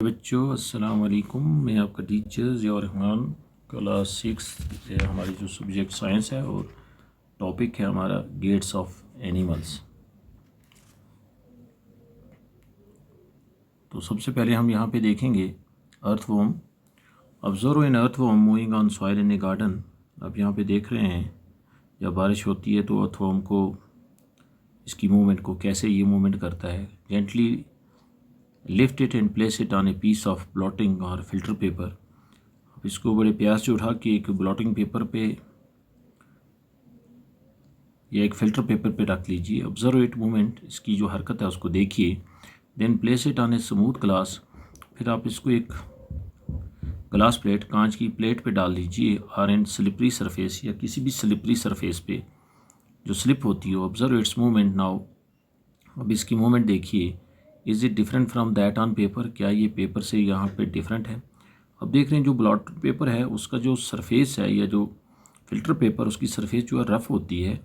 बच्चों अस्सलाम वालेकुम। मैं आपका टीचर ज़िया रहमान, क्लास 6 हमारी जो सब्जेक्ट साइंस है और टॉपिक है हमारा गेट्स ऑफ एनिमल्स। तो सबसे पहले हम यहाँ पे देखेंगे earthworm. Observe an earthworm moving on soil in a garden. आप यहाँ पे देख रहे हैं जब बारिश होती है तो अर्थवर्म को इसकी मूवमेंट को कैसे ये मूवमेंट करता है। Gently lift it and place it on a piece of blotting और फिल्टर पेपर। आप इसको बड़े प्यार से उठा के एक ब्लॉटिंग पेपर पे या एक फिल्टर पेपर पे रख लीजिए। ऑब्जर्व इट मूवमेंट, इसकी जो हरकत है उसको देखिए। Then place it on a smooth glass. फिर आप इसको एक ग्लास प्लेट, कांच की प्लेट पे डाल दीजिए और एंड स्लिपरी सरफेस या किसी भी स्लिपरी सरफेस पे जो स्लिप होती है। Observe its movement now. अब इसकी मूवमेंट देखिए। Is it different from that on paper? क्या ये पेपर से यहाँ पे डिफरेंट है? अब देख रहे हैं जो ब्लॉट पेपर है उसका जो सरफेस है या जो फिल्टर पेपर उसकी सरफेस जो है रफ़ होती है।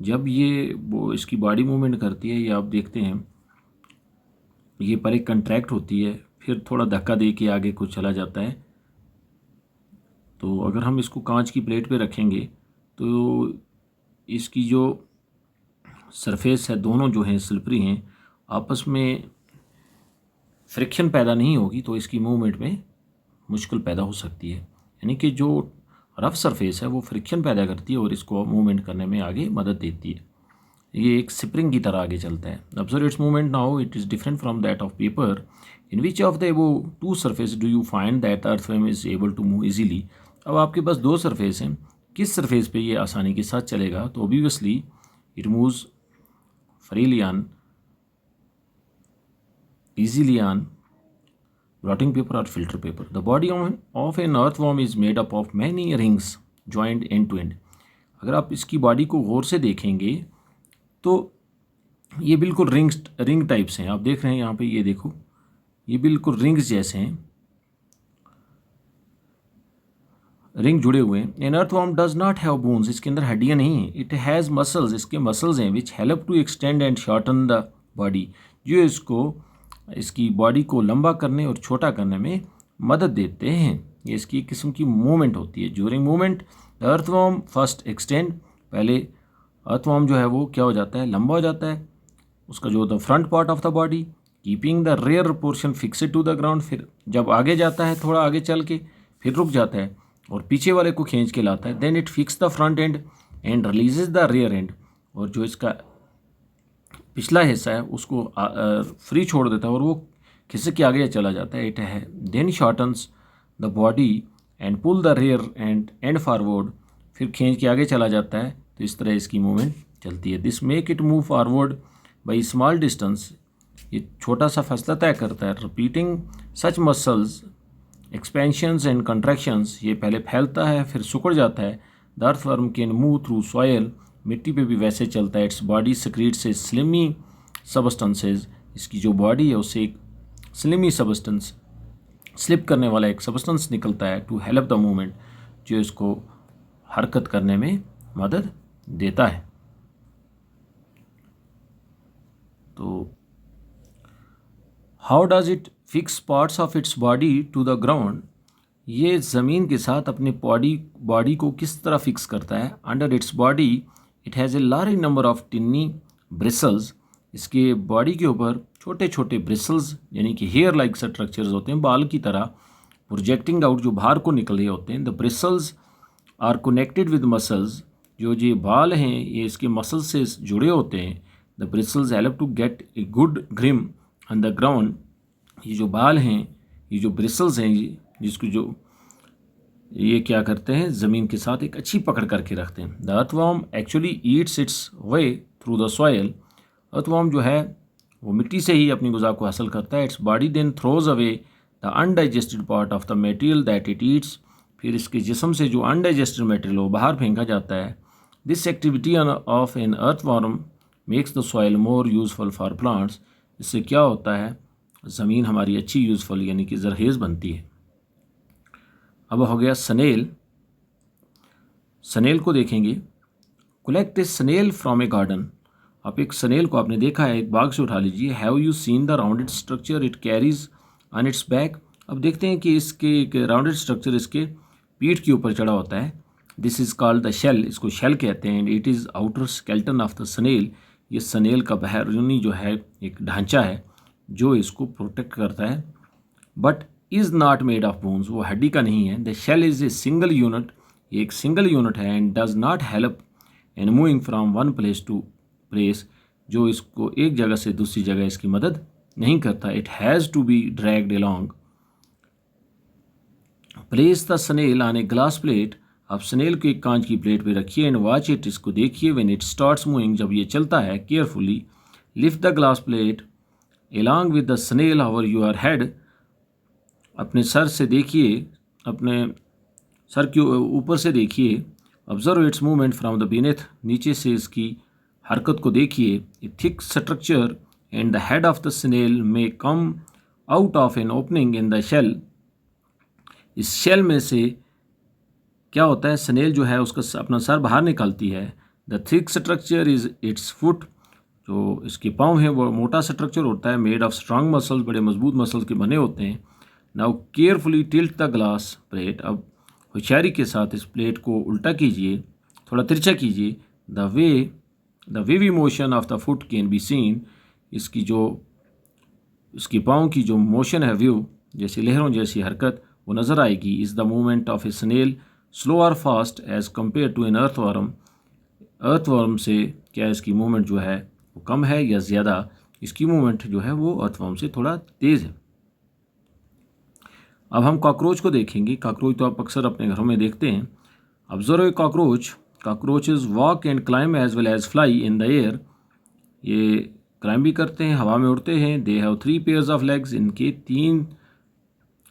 जब ये वो इसकी बॉडी मूवमेंट करती है, ये आप देखते हैं ये पहले कंट्रैक्ट होती है फिर थोड़ा धक्का दे के आगे को चला जाता है। तो अगर हम इसको कांच की प्लेट पे रखेंगे तो इसकी जो सरफेस है दोनों जो हैं स्लिपरी हैं, आपस में फ्रिक्शन पैदा नहीं होगी तो इसकी मूवमेंट में मुश्किल पैदा हो सकती है। यानी कि जो रफ़ सरफेस है वो फ्रिक्शन पैदा करती है और इसको मूवमेंट करने में आगे मदद देती है। ये एक स्प्रिंग की तरह आगे चलता है। Observe its movement now. It is different from that of paper. In which of the वो two surface do you find that earthworm is able to move easily? अब आपके पास दो सरफेस हैं, किस सरफेस पे ये आसानी के साथ चलेगा? तो obviously it moves freely on easily on blotting paper or filter paper. The body of an earthworm is made up of many rings joined end to end. अगर आप इसकी बॉडी को गौर से देखेंगे तो ये बिल्कुल रिंग टाइप्स हैं। आप देख रहे हैं यहाँ पे, ये देखो ये बिल्कुल रिंग्स जैसे हैं, रिंग जुड़े हुए हैं। An earthworm does not have bones. इसके अंदर हड्डियाँ नहीं हैं। It has muscles. इसके मसल्स हैं which help to extend and shorten the body, जो इसकी बॉडी को लंबा करने और छोटा करने में मदद देते हैं। ये इसकी एक किस्म की मूवमेंट होती है। During movement the earthworm first extend. पहले अर्थवर्म जो है वो क्या हो जाता है, लंबा हो जाता है, उसका जो the front part of the body, keeping the rear portion fixed to the ground. फिर जब आगे जाता है थोड़ा आगे चल के फिर रुक जाता है और पीछे वाले को खींच के लाता है। Then it fix the front end and releases the rear end. और जो इसका पिछला हिस्सा है उसको फ्री छोड़ देता है और वो खिसक के आगे चला जाता है। इट है then shortens the body and pull the rear end forward. फिर खींच के आगे चला जाता है। तो इस तरह इसकी मूवमेंट चलती है। This make it move forward by small distance. ये छोटा सा फासला तय करता है। Repeating such muscles expansions and contractions. ये पहले फैलता है फिर सिकुड़ जाता है। The earthworm can move through soil. मिट्टी पे भी वैसे चलता है। इट्स बॉडी सक्रीट से स्लिमी सबस्टेंसेज। इसकी जो बॉडी है उससे एक स्लिमी सबस्टेंस, स्लिप करने वाला एक सबस्टेंस निकलता है टू हेल्प द मूवमेंट, जो इसको हरकत करने में मदद देता है। तो how does it fix parts of its body to the ground? ये ज़मीन के साथ अपने बॉडी को किस तरह फिक्स करता है? Under its body it has a large number of Tinni bristles. इसके बॉडी के ऊपर छोटे छोटे ब्रिसल्स यानी कि हेयर लाइक स्ट्रक्चर्स होते हैं, बाल की तरह प्रोजेक्टिंग आउट, जो बाहर को निकल रहे होते हैं। The bristles are connected with muscles. जो ये बाल हैं ये इसके मसल्स से जुड़े होते हैं। The bristles help to get a good grip on the ground. ये जो बाल हैं, ये जो ब्रिसल्स हैं, जिसको जो ये क्या करते हैं, ज़मीन के साथ एक अच्छी पकड़ करके रखते हैं। The earthworm actually Yeats it's way through the soil. Earthworm जो है वो मिट्टी से ही अपनी ग़िज़ा को हासिल करता है। Its body then throws away the undigested part of the material that it eats. फिर इसके जिस्म से जो अनडाइजेस्टेड मटेरियल वो बाहर फेंका जाता है। This activity of an earthworm makes the soil more useful for plants. इससे क्या होता है, ज़मीन हमारी अच्छी यूज़फुल यानी कि ज़रखेज़ बनती है। अब हो गया स्नेल। स्नेल को देखेंगे। Collect a snail from a garden. आप एक स्नेल को आपने देखा है, एक बाग से उठा लीजिए। Have you seen the rounded structure it carries on it's back? अब देखते हैं कि इसके एक राउंडेड स्ट्रक्चर इसके पीठ के ऊपर चढ़ा होता है। This is called the shell, इसको शेल कहते हैं। And it is outer skeleton of the snail, ये स्नेल का बाहरी जो है एक ढांचा है जो इसको प्रोटेक्ट करता है। But is not made of bones, वो हड्डी का नहीं है। The shell is a single unit, ये एक सिंगल यूनिट है। And does not help in moving from one place to place, जो इसको एक जगह से दूसरी जगह इसकी मदद नहीं करता। It has to be dragged along. Place the snail on a glass plate, आप स्नेल को एक कांच की प्लेट पे रखिए। एंड वॉच इट, इसको देखिए। व्हेन इट स्टार्ट्स मूविंग, जब ये चलता है, carefully lift the glass plate along with the snail over your head, अपने सर से देखिए, अपने सर के ऊपर से देखिए। Observe its movement from the beneath, नीचे से इसकी हरकत को देखिए। A thick structure and the head of the snail may come out of an opening in the shell, इस शेल में से क्या होता है, स्नेल जो है उसका अपना सर बाहर निकालती है। The thick structure is it's foot, जो इसके पाँव हैं वो मोटा स्ट्रक्चर होता है। मेड ऑफ स्ट्रांग मसल्स, बड़े मजबूत मसल्स के बने होते हैं। Now carefully tilt the glass plate, अब होशियारी के साथ इस प्लेट को उल्टा कीजिए, थोड़ा तिरछा कीजिए। The wavy motion of the foot can be seen, इसकी पाँव की जो मोशन है, व्यू जैसे लहरों जैसी हरकत, वो नज़र आएगी। Is the movement of a snail slow और fast as compare to an earthworm, earthworm से क्या इसकी मूवमेंट जो है वो कम है या ज़्यादा, इसकी मूवमेंट जो है वो अर्थवर्म से थोड़ा तेज़ है। अब हम कॉकरोच को देखेंगे। कॉकरोच तो आप अक्सर अपने घरों में देखते हैं। Observe a cockroach, cockroaches walk and climb as well as fly in the air, ये क्लाइम भी करते हैं, हवा में उड़ते हैं। They have 3 pairs of legs, इनके 3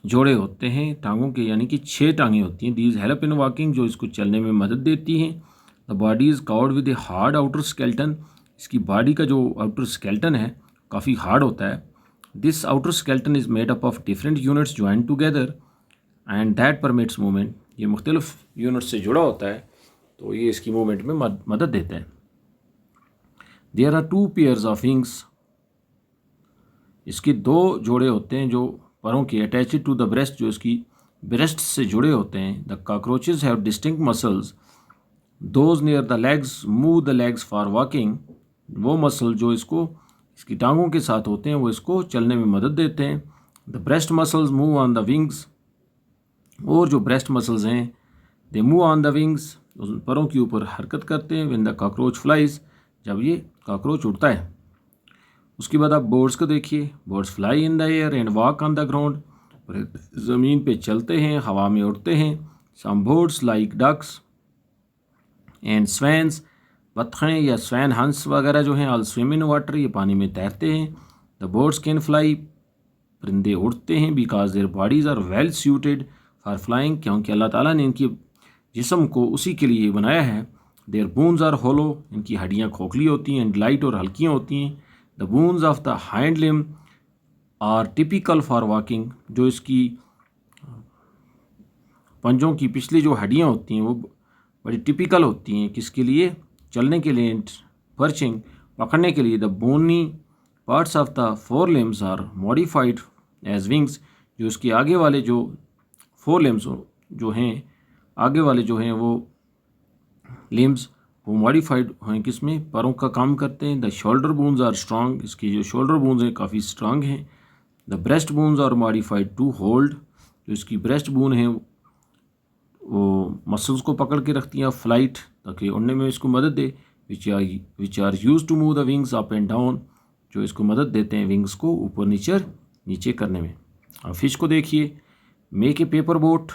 जोड़े होते हैं टांगों के, यानी कि 6 टांगें होती हैं। दीज हेल्प इन वॉकिंग, जो इसको चलने में मदद देती हैं। The body is covered with a hard outer skeleton, इसकी बॉडी का जो आउटर स्केल्टन है काफ़ी हार्ड होता है। This outer skeleton is made up of different units join together and that permits movement, ये मुख्तलिफ यूनिट से जुड़ा होता है तो ये इसकी मूवमेंट में मदद देता है। There are 2 pairs of wings, इसके 2 जोड़े होते हैं जो परों के, अटैच्ड टू द ब्रेस्ट, जो इसकी ब्रेस्ट से जुड़े होते हैं। The cockroaches have distinct muscles, those near the legs move the legs for walking, वो मसल जो इसकी टांगों के साथ होते हैं वो इसको चलने में मदद देते हैं। The breast muscles move on the wings, और जो ब्रेस्ट मसल्स हैं they move on the wings, उन परों के ऊपर हरकत करते हैं। व्हेन द कॉकरोच फ्लाइज, जब ये कॉकरोच उड़ता है। उसके बाद आप बर्ड्स को देखिए। Birds fly in the air and walk on the ground, ज़मीन पे चलते हैं, हवा में उड़ते हैं। Some birds like ducks and swans, बत्खें या स्वैन हंस वगैरह जो हैं, ऑल स्विम इन वाटर, ये पानी में तैरते हैं। द बर्ड्स कैन फ्लाई, परिंदे उड़ते हैं। Because their bodies are well suited for flying, क्योंकि अल्लाह ताला ने इनकी जिस्म को उसी के लिए बनाया है। देयर बोन्स आर होलो, इनकी हड्डियाँ खोखली होती हैं, एंड लाइट और हल्कियाँ होती हैं। The bones of the hind limb are typical for walking, जो इसकी पंजों की पिछली जो हड्डियाँ होती हैं वो बड़ी टिपिकल होती हैं, किसके लिए, चलने के लिए, पर्चिंग, पकड़ने के लिए। The bony parts of the 4 limbs are modified as wings, जो इसके आगे वाले जो 4 लिम्स जो हैं, आगे वाले जो हैं वो लिम्स वो मॉडिफाइड हैं, किसमें, परों का काम करते हैं। The shoulder bones are strong, इसकी जो शोल्डर बोन्स हैं काफ़ी स्ट्रांग हैं। The breast bones are modified to hold, जो इसकी ब्रेस्ट बोन है वो मसल्स को पकड़ के रखती हैं फ्लाइट, ताकि उड़ने में इसको मदद दे। Which are use to move the wings up and down, जो इसको मदद देते हैं विंग्स को ऊपर नीचे करने में। अब फिश को देखिए। Make a paper boat,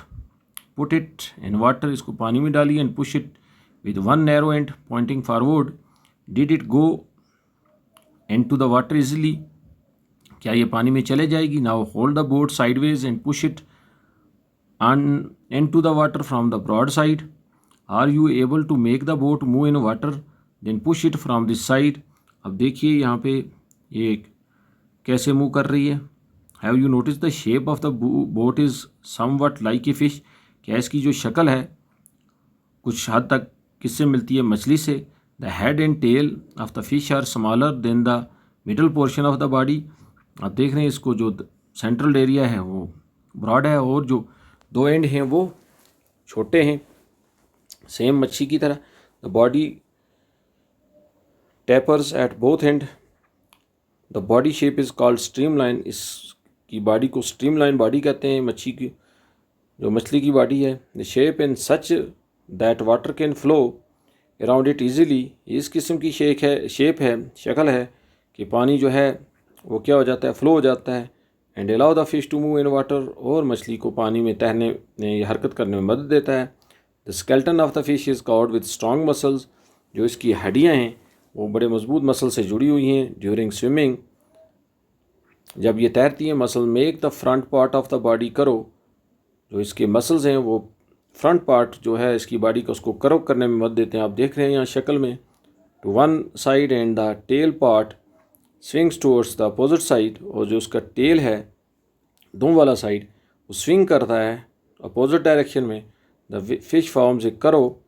put it in water, इसको पानी में डालिए। And push it with one narrow end pointing forward. Did it go into the water easily? क्या ये पानी में चले जाएगी? Now hold the boat sideways and push it on into the water from the broad side. Are you able to make the boat move in water? Then push it from this side. अब देखिए यहाँ पे ये कैसे move कर रही है। Have you noticed the shape of the boat is somewhat like a fish? क्या इसकी जो शक्ल है कुछ हद तक किससे मिलती है, मछली से। The head and tail of the fish are smaller than the middle portion of the body. आप देख रहे हैं इसको जो सेंट्रल एरिया है वो ब्रॉड है और जो दो एंड हैं वो छोटे हैं, सेम मच्छी की तरह। The body tapers at both and. The body shape is called streamline. इसकी बॉडी को स्ट्रीमलाइन बॉडी कहते हैं, मच्छी की जो मछली की बॉडी है। The shape in such that water can flow around it easily. इस किस्म की शेप है, शक्ल है कि पानी जो है वो क्या हो जाता है, फ्लो हो जाता है। And allow the fish to move in water, और मछली को पानी में तैरने या हरकत करने में मदद देता है। The skeleton of the fish is covered with strong muscles. जो इसकी हड्डियाँ हैं वो बड़े मजबूत मसल से जुड़ी हुई हैं। ड्यूरिंग स्विमिंग, जब ये तैरती हैं, muscle make the front part of the body करो। जो इसके मसल्स हैं वो फ्रंट पार्ट जो है इसकी बॉडी को उसको कर्व करने में मदद देते हैं। आप देख रहे हैं यहाँ शक्ल में, to one side and the tail part swings towards the opposite side. और जो उसका टेल है, दुम वाला साइड, वो स्विंग करता है अपोजिट डायरेक्शन में। द फिश फॉर्म्स ए करो।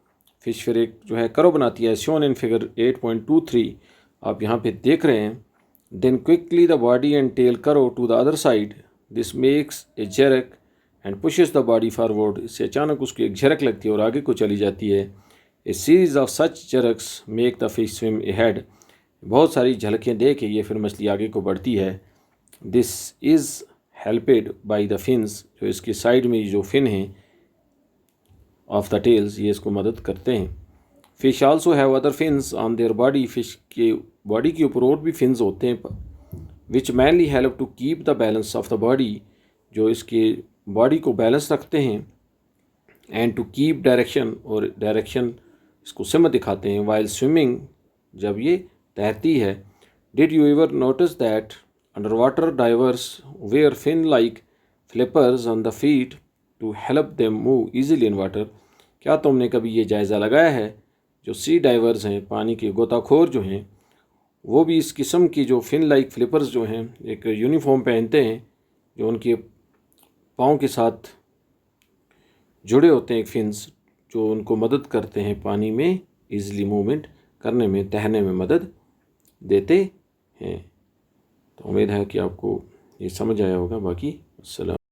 फिश फिर एक जो है करो बनाती है, शोन इन फिगर 8.23 आप यहाँ पे देख रहे हैं। Then quickly the body and tail करो to the other side. This makes a jerk and pushes the body forward. इससे अचानक उसको एक झरक लगती है और आगे को चली जाती है। A series of such jerks make the fish swim ahead. बहुत सारी झलकें दे के ये फिर मछली आगे को बढ़ती है। This is helped by the fins. जो इसके साइड में जो फिन हैं ऑफ द टेल्स, ये इसको मदद करते हैं। Fish also have other fins on their body. Fish के बॉडी के ऊपर और भी फिन्स होते हैं, which mainly help to keep the balance of the body. जो इसके बॉडी को बैलेंस रखते हैं। एंड टू कीप डायरेक्शन, और डायरेक्शन इसको सिमत दिखाते हैं। वाइल स्विमिंग, जब ये तैरती है। Did you ever notice that under water divers wear fin like flippers on the feet to help them move easily in water. क्या तुमने कभी ये जायज़ा लगाया है, जो सी डाइवर्स हैं, पानी के गोताखोर जो हैं, वो भी इस किस्म की जो फिन लाइक फ्लिपर्स जो हैं, एक यूनिफॉर्म पहनते हैं जो उनके पाँव के साथ जुड़े होते हैं, फिन्स, जो उनको मदद करते हैं पानी में ईजिली मूवमेंट करने में, तैरने में मदद देते हैं। तो उम्मीद है कि आपको ये समझ आया होगा। बाकी अस्सलाम।